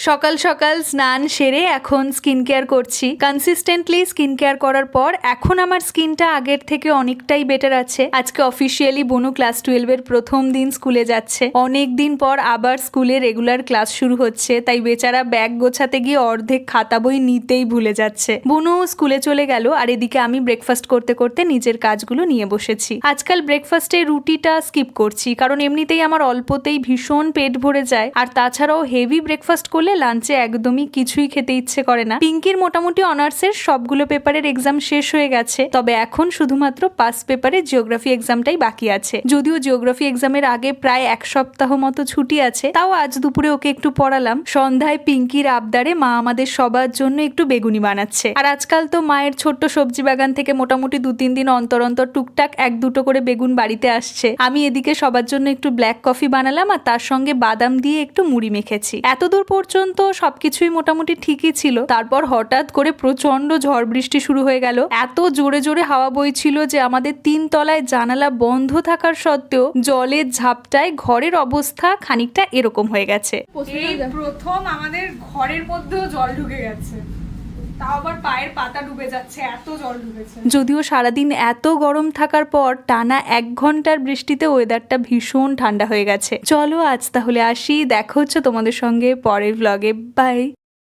সকাল সকাল স্নান সেরে এখন স্কিন কেয়ার করছি। কনসিস্টেন্টলি স্কিন কেয়ার করার পর এখন আমার স্কিনটা আগের থেকে অনেকটাই বেটার আছে। আজকে অফিসিয়ালি বনু ক্লাস 12 এর প্রথম দিন স্কুলে যাচ্ছে। অনেক দিন পর আবার স্কুলে রেগুলার ক্লাস শুরু হচ্ছে, তাই বেচারা ব্যাগ গোছাতে গিয়ে অর্ধেক খাতা বই নিতেই ভুলে যাচ্ছে। বনু স্কুলে চলে গেল আর এদিকে আমি ব্রেকফাস্ট করতে করতে নিজের কাজগুলো নিয়ে বসেছি। আজকাল ব্রেকফাস্টে রুটিটা স্কিপ করছি, কারণ এমনিতেই আমার অল্পতেই ভীষণ পেট ভরে যায়, আর তাছাড়াও হেভি ব্রেকফাস্ট করলে লাঞ্চে একদমই কিছুই খেতে ইচ্ছে করে না। পিঙ্কির মোটামুটি অনার্সের সবগুলো পেপারের এক্সাম শেষ হয়ে গেছে, তবে এখন শুধুমাত্র পাস পেপারের জিওগ্রাফি এক্সামটাই বাকি আছে। যদিও জিওগ্রাফি এক্সামের আগে প্রায় এক সপ্তাহ মতো ছুটি আছে, তাও আজ দুপুরে ওকে একটু পড়ালাম। সন্ধ্যায় পিঙ্কির আবদারে মা আমাদের সবার জন্য একটু বেগুনি বানাচ্ছে। আর আজকাল তো মায়ের ছোট্ট সবজি বাগান থেকে মোটামুটি 2-3 দিন অন্তর অন্তর টুকটাক 1-2টো করে বেগুন বাড়িতে আসছে। আমি এদিকে সবার জন্য একটু ব্ল্যাক কফি বানালাম আর তার সঙ্গে বাদাম দিয়ে একটু মুড়ি মেখেছি। এতদূর পর্যন্ত সবকিছুই মোটামুটি ঠিকই ছিল। তারপর হঠাৎ করে প্রচন্ড ঝড় বৃষ্টি শুরু হয়ে গেল। এত জোরে জোরে হাওয়া বইছিল যে আমাদের 3 তলায় জানালা বন্ধ থাকার সত্ত্বেও জলের ঝাপটায় ঘরের অবস্থা খানিকটা এরকম হয়ে গেছে। এই প্রথম আমাদের ঘরের মধ্যেও জল ঢুকে গেছে, তাও আবার পায়ের পাতা ডুবে যাচ্ছে, এত জল ঢুকেছে। যদিও সারাদিন এত গরম থাকার পর টানা 1 ঘন্টার বৃষ্টিতে ওয়েদারটা ভীষণ ঠান্ডা হয়ে গেছে। চলো আজ তাহলে আসি, দেখা হচ্ছে তোমাদের সঙ্গে পরের ব্লগে। বাই।